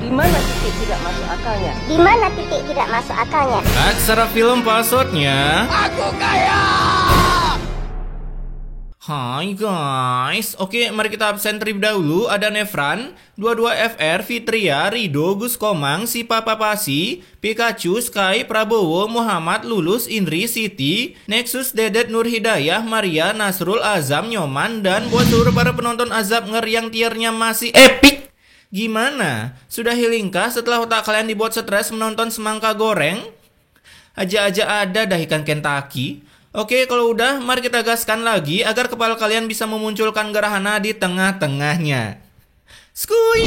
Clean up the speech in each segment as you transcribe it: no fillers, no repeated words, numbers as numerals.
Di mana titik tidak masuk akalnya? Di mana titik tidak masuk akalnya? Aksara film passwordnya. Aku kaya! Hai guys, oke mari kita absen terlebih dahulu. Ada Nefran, 22FR, Fitria, Rido, Gus Komang, Sipa Papasi, Pikachu, Sky, Prabowo, Muhammad, Lulus, Indri, Siti, Nexus, Dedet, Nur Hidayah, Maria, Nasrul, Azam, Nyoman, dan buat seluruh para penonton Azab Nger yang tiernya masih epic. Gimana? Sudah healingkah setelah otak kalian dibuat stres menonton semangka goreng? Aja-aja ada dah ikan Kentucky. Oke, kalau udah, mari kita gaskan lagi agar kepala kalian bisa memunculkan gerhana di tengah-tengahnya. Skuy!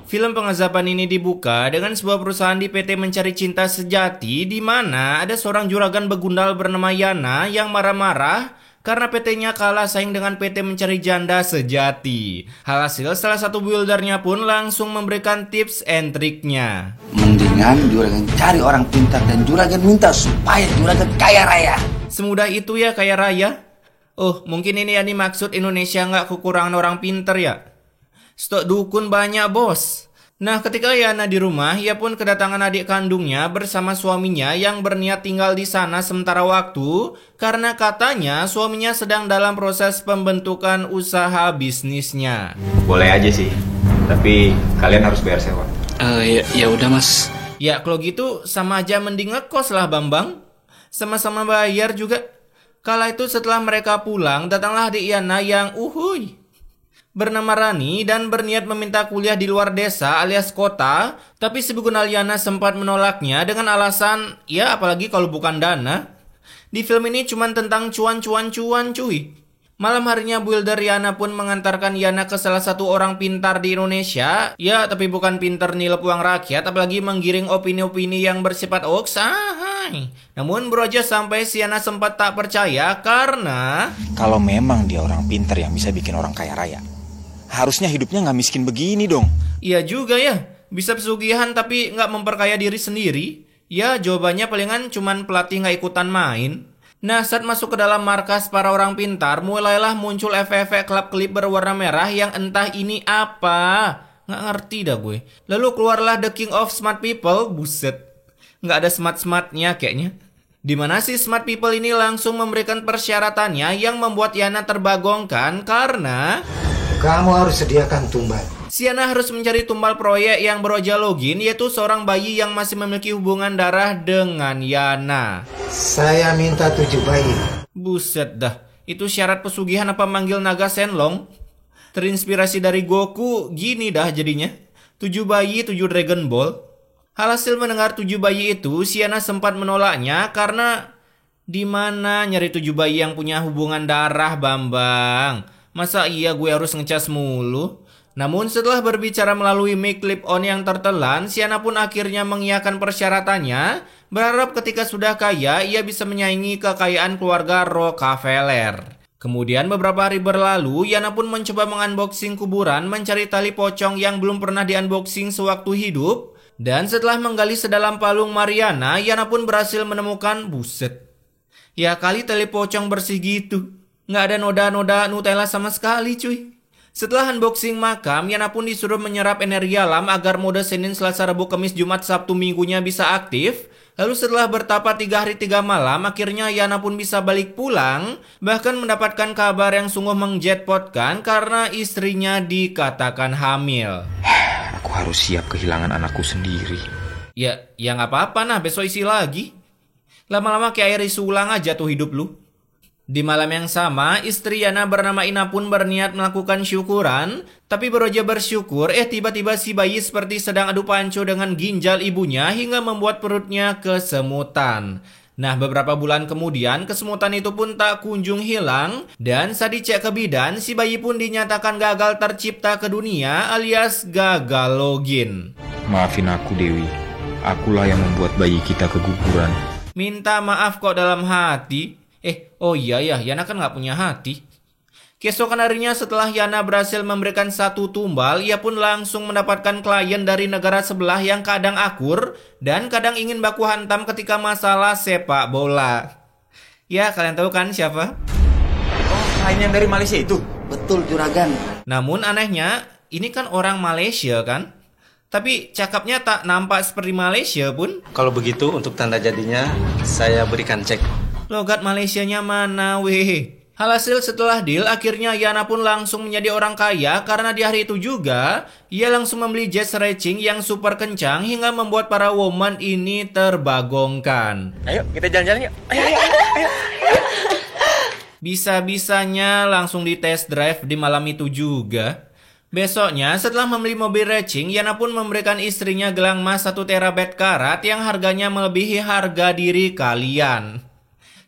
Film pengazaban ini dibuka dengan sebuah perusahaan di PT Mencari Cinta Sejati di mana ada seorang juragan begundal bernama Yana yang marah-marah karena PT-nya kalah saing dengan PT Mencari Janda Sejati. Hasil, salah satu buildernya pun langsung memberikan tips and triknya. Mendingan juragan cari orang pintar dan juragan minta supaya juragan kaya raya. Semudah itu ya kaya raya? Oh, mungkin ini yang dimaksud Indonesia nggak kekurangan orang pinter ya? Stok dukun banyak bos. Nah, ketika Yana di rumah, ia pun kedatangan adik kandungnya bersama suaminya yang berniat tinggal di sana sementara waktu karena katanya suaminya sedang dalam proses pembentukan usaha bisnisnya. Boleh aja sih, tapi kalian harus bayar sewa. Ya udah mas. Ya kalau gitu sama aja mending ngekos lah Bambang. Sama-sama bayar juga. Kala itu setelah mereka pulang, datanglah adik Yana yang bernama Rani dan berniat meminta kuliah di luar desa alias kota. Tapi si begunal Yana sempat menolaknya dengan alasan, ya apalagi kalau bukan dana. Di film ini cuma tentang cuan cuy. Malam harinya builder Yana pun mengantarkan Yana ke salah satu orang pintar di Indonesia. Ya, tapi bukan pintar nilep uang rakyat, apalagi menggiring opini-opini yang bersifat hoax. Namun beroja sampai si Yana sempat tak percaya karena kalau memang dia orang pintar yang bisa bikin orang kaya raya, harusnya hidupnya nggak miskin begini dong. Iya juga ya, bisa pesugihan tapi nggak memperkaya diri sendiri. Ya, jawabannya palingan cuman pelatih nggak ikutan main. Nah, saat masuk ke dalam markas para orang pintar, mulailah muncul efek-efek klip berwarna merah yang entah ini apa. Nggak ngerti dah gue. Lalu keluarlah The King of Smart People, buset. Nggak ada smart-smartnya kayaknya. Dimana si smart people ini langsung memberikan persyaratannya yang membuat Yana terbagongkan karena kamu harus sediakan tumbal. si Yana harus mencari tumbal proyek yang beroja login, yaitu seorang bayi yang masih memiliki hubungan darah dengan Yana. Saya minta 7 bayi. Buset dah, itu syarat pesugihan apa manggil naga Shenlong? Terinspirasi dari Goku, gini dah jadinya. 7 bayi, 7 Dragon Ball. Alhasil mendengar 7 bayi itu, si Yana sempat menolaknya karena di mana nyari 7 bayi yang punya hubungan darah Bambang? Masa iya gue harus ngecas mulu? Namun setelah berbicara melalui mic clip on yang tertelan, si Yana pun akhirnya mengiyakan persyaratannya, berharap ketika sudah kaya ia bisa menyaingi kekayaan keluarga Rockefeller. Kemudian beberapa hari berlalu, Yana pun mencoba mengunboxing kuburan, mencari tali pocong yang belum pernah diunboxing sewaktu hidup. Dan setelah menggali sedalam palung Mariana, Yana pun berhasil menemukan, buset, ya kali tali pocong bersih gitu. Nggak ada noda-noda Nutella sama sekali cuy. Setelah unboxing makam, Yana pun disuruh menyerap energi alam agar mode Senin, Selasa, Rabu, Kamis, Jumat, Sabtu, Minggunya bisa aktif. Lalu setelah bertapa 3 hari 3 malam, akhirnya Yana pun bisa balik pulang. Bahkan mendapatkan kabar yang sungguh menjackpotkan karena istrinya dikatakan hamil. Aku harus siap kehilangan anakku sendiri. Ya nggak apa-apa nah, besok isi lagi. Lama-lama kayak air isi ulang aja tuh hidup lu. Di malam yang sama, istri Yana bernama Ina pun berniat melakukan syukuran. Tapi beroja bersyukur, tiba-tiba si bayi seperti sedang adu panco dengan ginjal ibunya hingga membuat perutnya kesemutan. Nah, beberapa bulan kemudian, kesemutan itu pun tak kunjung hilang. Dan saat dicek ke bidan, si bayi pun dinyatakan gagal tercipta ke dunia alias gagal login. Maafin aku Dewi, akulah yang membuat bayi kita keguguran. Minta maaf kok dalam hati. Oh iya ya, Yana kan gak punya hati. Keesokan harinya setelah Yana berhasil memberikan 1 tumbal, ia pun langsung mendapatkan klien dari negara sebelah yang kadang akur dan kadang ingin baku hantam ketika masalah sepak bola. Ya, kalian tahu kan siapa? Oh, klien yang dari Malaysia itu? Betul juragan. Namun anehnya, ini kan orang Malaysia kan? Tapi cakapnya tak nampak seperti Malaysia pun. Kalau begitu untuk tanda jadinya saya berikan cek. Logat Malaysianya mana weh? Alhasil setelah deal, akhirnya Yana pun langsung menjadi orang kaya karena di hari itu juga ia langsung membeli jet racing yang super kencang hingga membuat para woman ini terbagongkan. Ayo kita jalan-jalan yuk. Ayo. Bisa-bisanya langsung di test drive di malam itu juga. Besoknya setelah membeli mobil racing, Yana pun memberikan istrinya gelang emas 1 terabyte karat yang harganya melebihi harga diri kalian.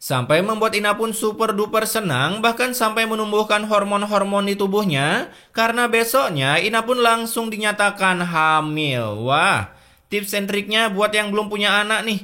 Sampai membuat Ina pun super duper senang, bahkan sampai menumbuhkan hormon-hormon di tubuhnya, karena besoknya Ina pun langsung dinyatakan hamil. Wah, tips and triknya buat yang belum punya anak nih.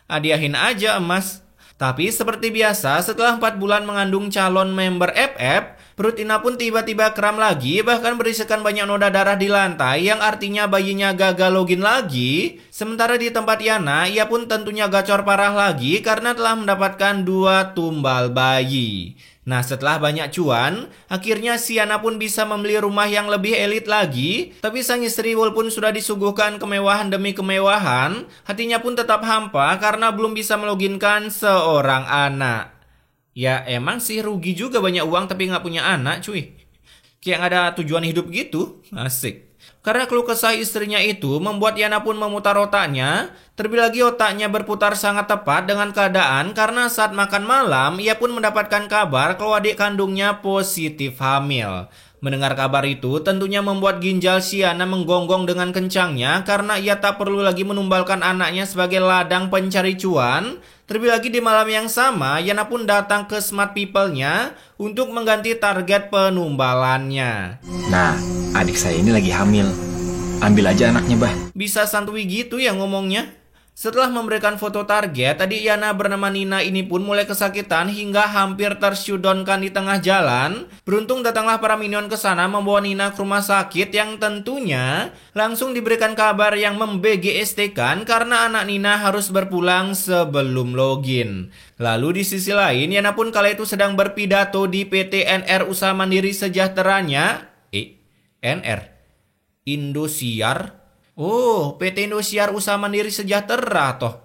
Hadiahin aja emas. Tapi seperti biasa, setelah 4 bulan mengandung calon member FF, perut Ina pun tiba-tiba kram lagi, bahkan berisikan banyak noda darah di lantai yang artinya bayinya gagal login lagi. Sementara di tempat Yana, ia pun tentunya gacor parah lagi karena telah mendapatkan 2 tumbal bayi. Nah, setelah banyak cuan, akhirnya si Yana pun bisa membeli rumah yang lebih elit lagi. Tapi sang istri walaupun sudah disuguhkan kemewahan demi kemewahan, hatinya pun tetap hampa karena belum bisa meloginkan seorang anak. Ya emang sih rugi juga banyak uang tapi nggak punya anak cuy. Kayak nggak ada tujuan hidup gitu. Asik. Karena keluh kesah istrinya itu membuat Yana pun memutar otaknya. Terlebih lagi otaknya berputar sangat tepat dengan keadaan karena saat makan malam ia pun mendapatkan kabar kalau adik kandungnya positif hamil. Mendengar kabar itu tentunya membuat ginjal si Yana menggonggong dengan kencangnya karena ia tak perlu lagi menumbalkan anaknya sebagai ladang pencari cuan. Terlebih lagi di malam yang sama, Yana pun datang ke Smart People-nya untuk mengganti target penumbalannya. Nah, adik saya ini lagi hamil. Ambil aja anaknya, Bah. Bisa santuy gitu ya ngomongnya. Setelah memberikan foto target, adik Yana bernama Nina ini pun mulai kesakitan hingga hampir tershutdownkan di tengah jalan. Beruntung datanglah para minion ke sana membawa Nina ke rumah sakit yang tentunya langsung diberikan kabar yang memBGST-kan karena anak Nina harus berpulang sebelum login. Lalu di sisi lain, Yana pun kala itu sedang berpidato di PT NR Usaha Mandiri Sejahteranya. NR? Indosiar? Oh, PT Indosiar Usaha Mandiri Sejahtera toh.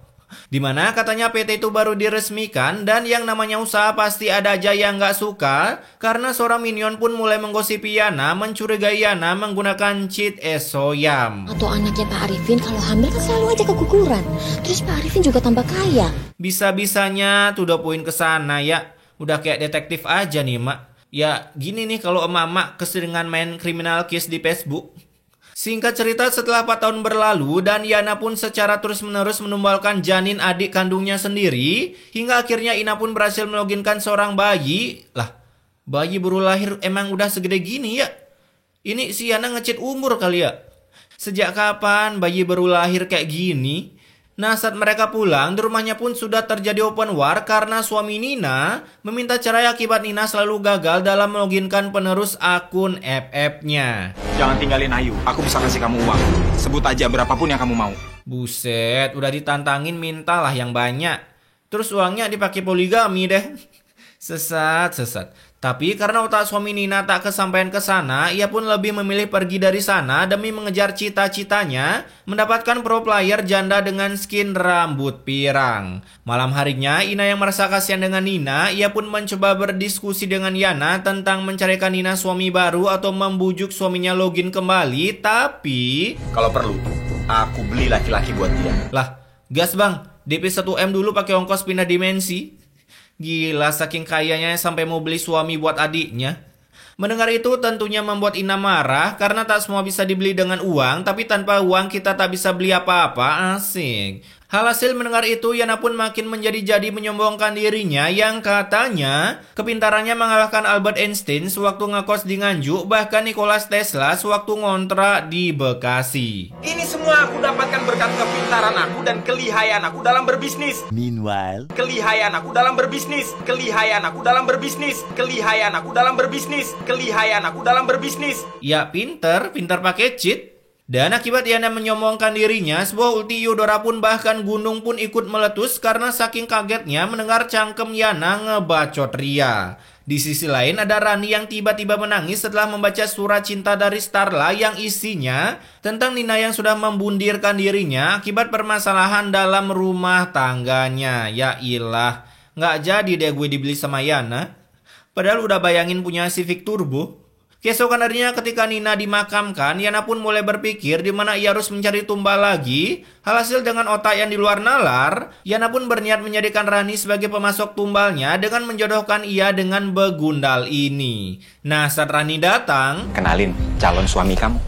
Dimana katanya PT itu baru diresmikan dan yang namanya usaha pasti ada aja yang nggak suka. Karena seorang minion pun mulai menggosipi Yana, mencurigai Yana menggunakan cheat Esoyam. Atau anaknya Pak Arifin kalau hamil kan selalu aja keguguran. Terus Pak Arifin juga tambah kaya. Bisa-bisanya tuh udah poin ke sana ya. Udah kayak detektif aja nih mak. Ya gini nih kalau emak-emak keseringan main criminal case di Facebook. Singkat cerita setelah 4 tahun berlalu dan Yana pun secara terus-menerus menumbalkan janin adik kandungnya sendiri. Hingga akhirnya Ina pun berhasil meloginkan seorang bayi. Lah, bayi baru lahir emang udah segede gini ya? Ini si Yana ngecit umur kali ya? Sejak kapan bayi baru lahir kayak gini? Nah saat mereka pulang, di rumahnya pun sudah terjadi open war karena suami Nina meminta cerai akibat Nina selalu gagal dalam meloginkan penerus akun FF-nya. Jangan tinggalin Ayu, aku bisa kasih kamu uang. Sebut aja berapapun yang kamu mau. Buset, udah ditantangin mintalah yang banyak. Terus uangnya dipakai poligami deh. Sesat. Tapi karena otak suami Nina tak kesampaian ke sana, ia pun lebih memilih pergi dari sana demi mengejar cita-citanya mendapatkan pro player janda dengan skin rambut pirang. Malam harinya, Ina yang merasa kasihan dengan Nina, ia pun mencoba berdiskusi dengan Yana tentang mencarikan Nina suami baru atau membujuk suaminya login kembali, tapi kalau perlu, aku beli laki-laki buat dia. Lah, gas bang, DP 1M dulu pakai ongkos pindah dimensi. Gila, saking kayanya sampai mau beli suami buat adiknya. Mendengar itu tentunya membuat Ina marah karena tak semua bisa dibeli dengan uang, tapi tanpa uang kita tak bisa beli apa-apa. Asik. Hasil mendengar itu, Yana pun makin menjadi-jadi menyombongkan dirinya yang katanya kepintarannya mengalahkan Albert Einstein sewaktu ngekos di Nganjuk, bahkan Nikola Tesla sewaktu ngontrak di Bekasi. Ini semua aku dapatkan berkat kepintaran aku dan kelihayan aku dalam berbisnis. Meanwhile, kelihayan aku dalam berbisnis. Kelihayan aku dalam berbisnis. Kelihayan aku dalam berbisnis. Kelihayan aku dalam berbisnis. Ya pinter pakai cheat. Dan akibat Yana menyombongkan dirinya, sebuah ulti Eudora pun bahkan gunung pun ikut meletus karena saking kagetnya mendengar cangkem Yana ngebacot Ria. Di sisi lain ada Rani yang tiba-tiba menangis setelah membaca surat cinta dari Starla yang isinya tentang Nina yang sudah membundirkan dirinya akibat permasalahan dalam rumah tangganya. Ya ilah, nggak jadi deh gue dibeli sama Yana. Padahal udah bayangin punya Civic Turbo. Keesokan harinya ketika Nina dimakamkan, Yana pun mulai berpikir di mana ia harus mencari tumbal lagi. Alhasil dengan otak yang di luar nalar, Yana pun berniat menjadikan Rani sebagai pemasok tumbalnya dengan menjodohkan ia dengan begundal ini. Nah, saat Rani datang, kenalin calon suami kamu.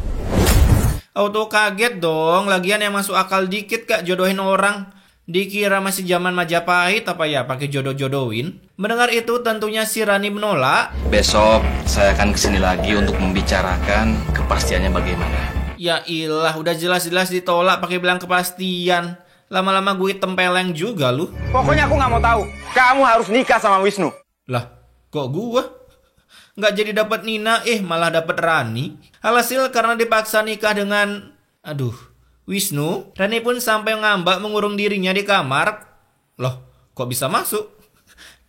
auto kaget dong, lagian yang masuk akal dikit kak jodohin orang. Dikira masih zaman Majapahit apa ya pakai jodoh-jodohin. Mendengar itu tentunya si Rani menolak. Besok saya akan kesini lagi untuk membicarakan kepastiannya bagaimana. Ya ilah, udah jelas-jelas ditolak pakai bilang kepastian. Lama-lama gue tempeleng juga lu. Pokoknya aku nggak mau tahu. Kamu harus nikah sama Wisnu. Lah, kok gue? Nggak jadi dapat Nina, malah dapat Rani. Alhasil karena dipaksa nikah dengan Wisnu, Rani pun sampai ngambak mengurung dirinya di kamar. Loh, kok bisa masuk?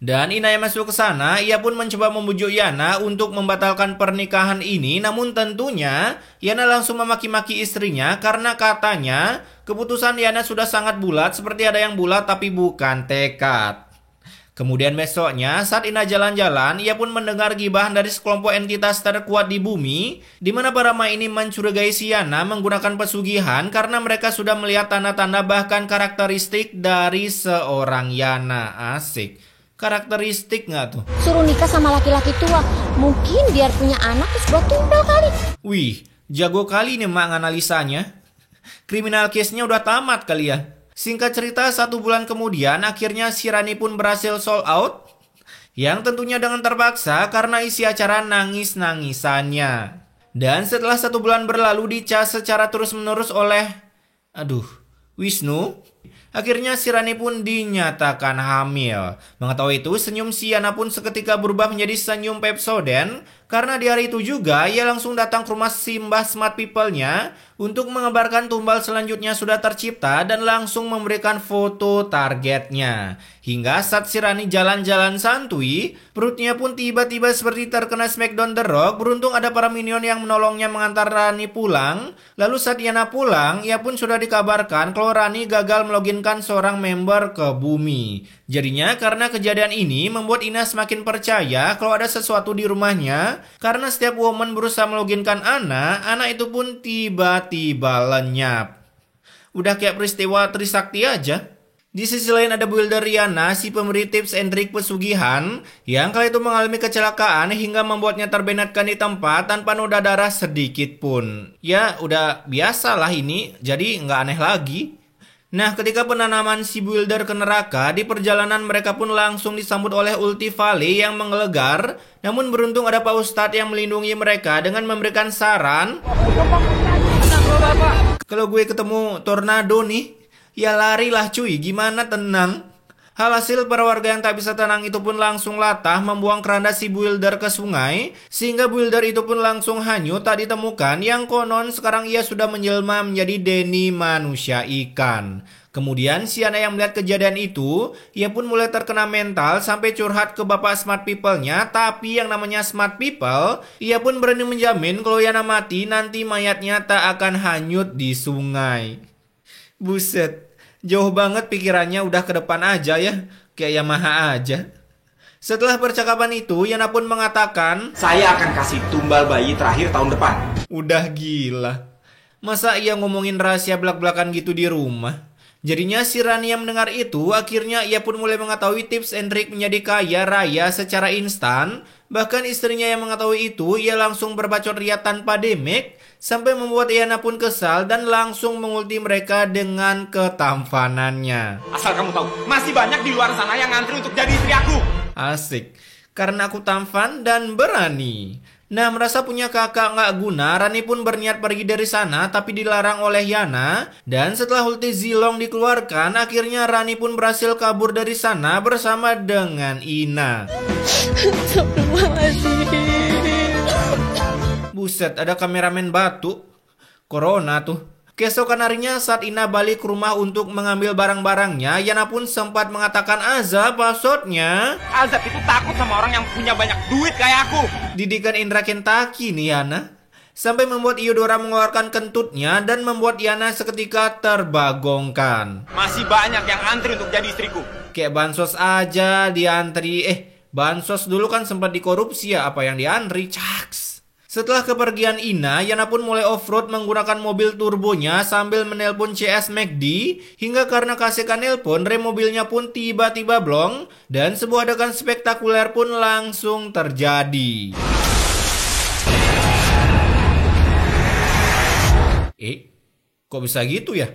Dan Ina yang masuk ke sana, ia pun mencoba membujuk Yana untuk membatalkan pernikahan ini. Namun tentunya, Yana langsung memaki-maki istrinya karena katanya keputusan Yana sudah sangat bulat, seperti ada yang bulat tapi bukan tekad. Kemudian besoknya, saat Ina jalan-jalan, ia pun mendengar gibahan dari sekelompok entitas terkuat di bumi, di mana para Ma ini mencurigai si Yana menggunakan pesugihan karena mereka sudah melihat tanda-tanda bahkan karakteristik dari seorang Yana. Asik. Karakteristik nggak tuh? Suruh nikah sama laki-laki tua. Mungkin biar punya anak terus buat tumbal kali. Wih, jago kali nih Mak analisanya. Kriminal case-nya udah tamat kali ya. Singkat cerita, 1 bulan kemudian akhirnya si Rani pun berhasil sold out. Yang tentunya dengan terpaksa karena isi acara nangis-nangisannya. Dan setelah 1 bulan berlalu dicas secara terus-menerus oleh Wisnu, akhirnya si Rani pun dinyatakan hamil. Mengetahui itu, senyum si Yana pun seketika berubah menjadi senyum Pepsodent. Karena di hari itu juga, ia langsung datang ke rumah Simbah Smart People-nya untuk mengabarkan tumbal selanjutnya sudah tercipta dan langsung memberikan foto targetnya. Hingga saat si Rani jalan-jalan santuy, perutnya pun tiba-tiba seperti terkena smackdown The Rock. Beruntung ada para minion yang menolongnya mengantar Rani pulang. Lalu saat Yana pulang, ia pun sudah dikabarkan kalau Rani gagal meloginkan seorang member ke bumi. Jadinya karena kejadian ini membuat Ina semakin percaya kalau ada sesuatu di rumahnya. Karena setiap woman berusaha meloginkan anak itu pun tiba-tiba lenyap. Udah kayak peristiwa Trisakti aja. Di sisi lain ada builder Riana, si pemberi tips and trik pesugihan, yang kali itu mengalami kecelakaan hingga membuatnya terbenatkan di tempat tanpa noda darah sedikit pun. Ya udah biasalah ini, jadi nggak aneh lagi. Nah, ketika penanaman si builder ke neraka, di perjalanan mereka pun langsung disambut oleh ulti Valley yang menggelegar. Namun beruntung ada Pak Ustadz yang melindungi mereka dengan memberikan saran. Kalau gue ketemu tornado nih, ya larilah cuy, gimana tenang. Hasil para warga yang tak bisa tenang itu pun langsung latah membuang keranda si builder ke sungai. Sehingga builder itu pun langsung hanyut tak ditemukan. Yang konon sekarang ia sudah menjelma menjadi Denny manusia ikan. Kemudian si Yana yang melihat kejadian itu, ia pun mulai terkena mental sampai curhat ke bapak Smart People-nya. Tapi yang namanya Smart People, ia pun berani menjamin kalau Yana mati nanti mayatnya tak akan hanyut di sungai. Buset. Jauh banget pikirannya, udah ke depan aja ya. Kayak Yamaha aja. Setelah percakapan itu, Yana pun mengatakan, Saya akan kasih tumbal bayi terakhir tahun depan. Udah gila. Masa ia ngomongin rahasia belak-belakan gitu di rumah? Jadinya si Rani yang mendengar itu, akhirnya ia pun mulai mengetahui tips and trik menjadi kaya raya secara instan. Bahkan istrinya yang mengetahui itu, ia langsung berbacot ria tanpa damage, sampai membuat Yana pun kesal dan langsung mengulti mereka dengan ketampanannya. Asal kamu tahu, masih banyak di luar sana yang ngantri untuk jadi istri aku. Asik, karena aku tampan dan berani. Nah, merasa punya kakak nggak guna, Rani pun berniat pergi dari sana tapi dilarang oleh Yana. Dan setelah ulti Zilong dikeluarkan, akhirnya Rani pun berhasil kabur dari sana bersama dengan Ina. Buset, ada kameramen batu. Corona tuh. Keesokan harinya saat Ina balik ke rumah untuk mengambil barang-barangnya, Yana pun sempat mengatakan Azab passwordnya. Azab itu takut sama orang yang punya banyak duit kayak aku. Didikan Indra Kentaki nih Yana. Sampai membuat Iyodora mengeluarkan kentutnya dan membuat Yana seketika terbagongkan. Masih banyak yang antri untuk jadi istriku. Kayak bansos aja diantri. Bansos dulu kan sempat dikorupsi ya, apa yang diantri? Caks. Setelah kepergian Ina, Yana pun mulai off-road menggunakan mobil turbonya sambil menelpon CS McD, hingga karena kasihkan nelpon, rem mobilnya pun tiba-tiba blong, dan sebuah adegan spektakuler pun langsung terjadi. Kok bisa gitu ya?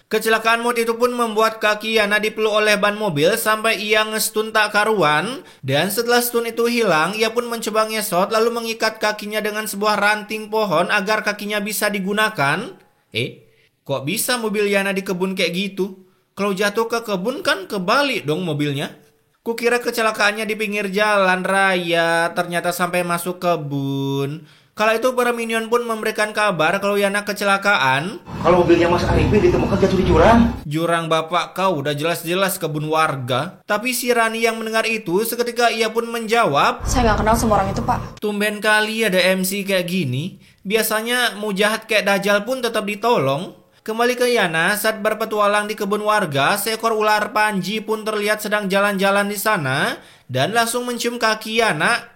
Kecelakaan maut itu pun membuat kaki Yana dipeluk oleh ban mobil sampai ia ngestun tak karuan. Dan setelah stun itu hilang, ia pun mencoba ngesot lalu mengikat kakinya dengan sebuah ranting pohon agar kakinya bisa digunakan. Kok bisa mobil Yana di kebun kayak gitu? Kalau jatuh ke kebun kan kebalik dong mobilnya. Kukira kecelakaannya di pinggir jalan raya, ternyata sampai masuk kebun. Kala itu para minion pun memberikan kabar kalau Yana kecelakaan. Kalau mobilnya Mas Arifin ditemukan jatuh di jurang. Jurang bapak kau, udah jelas-jelas kebun warga. Tapi si Rani yang mendengar itu seketika ia pun menjawab, Saya nggak kenal sama orang itu, Pak. Tumben kali ada MC kayak gini. Biasanya mau jahat kayak Dajjal pun tetap ditolong. Kembali ke Yana, saat berpetualang di kebun warga, seekor ular panji pun terlihat sedang jalan-jalan di sana dan langsung mencium kaki Yana.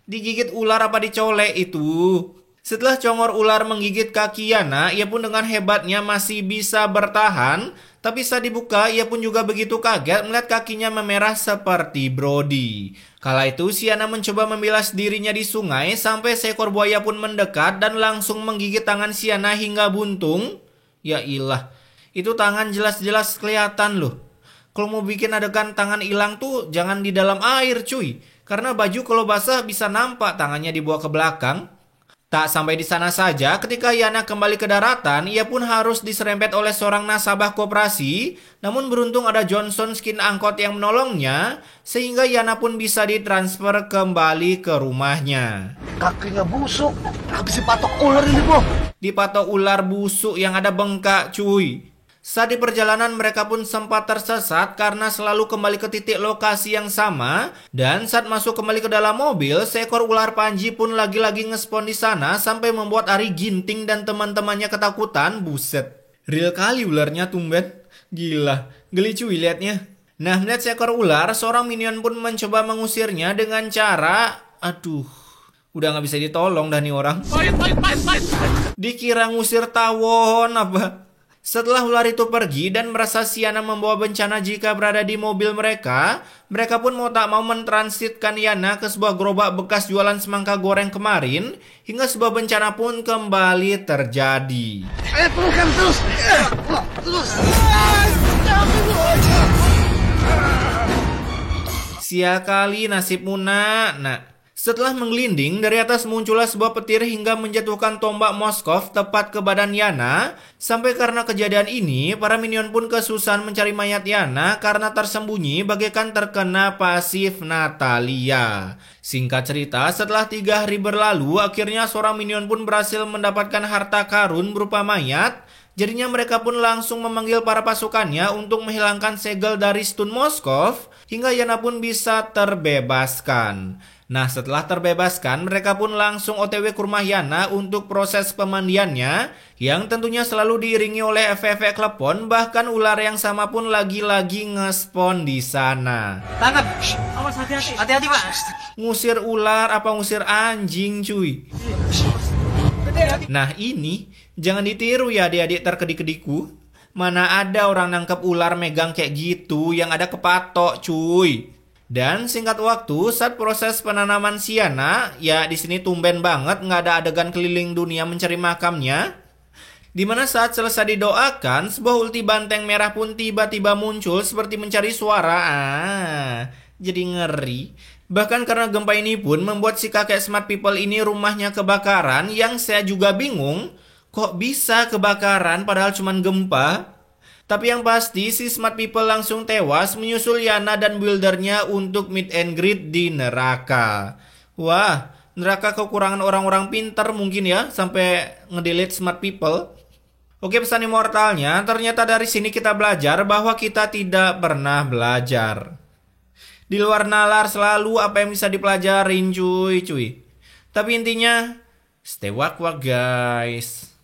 Digigit ular apa dicolek itu? Setelah congor ular menggigit kaki Yana, ia pun dengan hebatnya masih bisa bertahan. Tapi saat dibuka, ia pun juga begitu kaget melihat kakinya memerah seperti Brody. Kala itu, si Yana mencoba membilas dirinya di sungai sampai seekor buaya pun mendekat dan langsung menggigit tangan si Yana hingga buntung. Ya ilah, itu tangan jelas-jelas kelihatan loh. Kalau mau bikin adegan tangan hilang tuh jangan di dalam air cuy. Karena baju kalau basah bisa nampak tangannya dibawa ke belakang. Tak sampai di sana saja, ketika Yana kembali ke daratan, ia pun harus diserempet oleh seorang nasabah koperasi. Namun beruntung ada Johnson skin angkot yang menolongnya, sehingga Yana pun bisa ditransfer kembali ke rumahnya. Kakinya busuk, habis dipatok ular ini, Bro. Dipatok ular busuk yang ada bengkak cuy. Saat di perjalanan mereka pun sempat tersesat karena selalu kembali ke titik lokasi yang sama. Dan saat masuk kembali ke dalam mobil, seekor ular panji pun lagi-lagi ngespon di sana sampai membuat Ari Ginting dan teman-temannya ketakutan. Buset, real kali ularnya tumben. Gila, geli cuy liatnya. Nah, melihat seekor ular, seorang minion pun mencoba mengusirnya dengan cara... udah gak bisa ditolong dah nih orang. Dikira ngusir tawon apa? Setelah ular itu pergi dan merasa si Yana membawa bencana jika berada di mobil mereka pun mau tak mau mentransitkan Yana ke sebuah gerobak bekas jualan semangka goreng kemarin, hingga sebuah bencana pun kembali terjadi. Sia kali nasibmu nak. Setelah menggelinding, dari atas muncullah sebuah petir hingga menjatuhkan tombak Moskov tepat ke badan Yana. Sampai karena kejadian ini, para minion pun kesusahan mencari mayat Yana karena tersembunyi bagaikan terkena pasif Natalia. Singkat cerita, setelah 3 hari berlalu, akhirnya seorang minion pun berhasil mendapatkan harta karun berupa mayat. Jadinya mereka pun langsung memanggil para pasukannya untuk menghilangkan segel dari stun Moskov, hingga Yana pun bisa terbebaskan. Nah, setelah terbebaskan, mereka pun langsung OTW ke rumah Yana untuk proses pemandiannya, yang tentunya selalu diiringi oleh efek-efek klepon, bahkan ular yang sama pun lagi-lagi ngespon di sana. Tangkap! Awas, hati-hati! Hati-hati, Pak! Ngusir ular apa ngusir anjing, cuy? Nah ini, jangan ditiru ya adik-adik terkedik-kedikku. Mana ada orang nangkep ular megang kayak gitu, yang ada kepatok, cuy. Dan singkat waktu, saat proses penanaman si Yana, ya di sini tumben banget nggak ada adegan keliling dunia mencari makamnya. Dimana saat selesai didoakan, sebuah ulti banteng merah pun tiba-tiba muncul seperti mencari suara. Jadi ngeri. Bahkan karena gempa ini pun membuat si kakek smart people ini rumahnya kebakaran, yang saya juga bingung, kok bisa kebakaran padahal cuma gempa? Tapi yang pasti si smart people langsung tewas menyusul Yana dan buildernya untuk meet and greet di neraka. Wah, Neraka kekurangan orang-orang pintar mungkin ya, sampai ngedelete smart people. Oke, pesan immortalnya, ternyata dari sini kita belajar bahwa kita tidak pernah belajar. Di luar nalar selalu apa yang bisa dipelajarin cuy. Tapi intinya, stay wak-wak guys.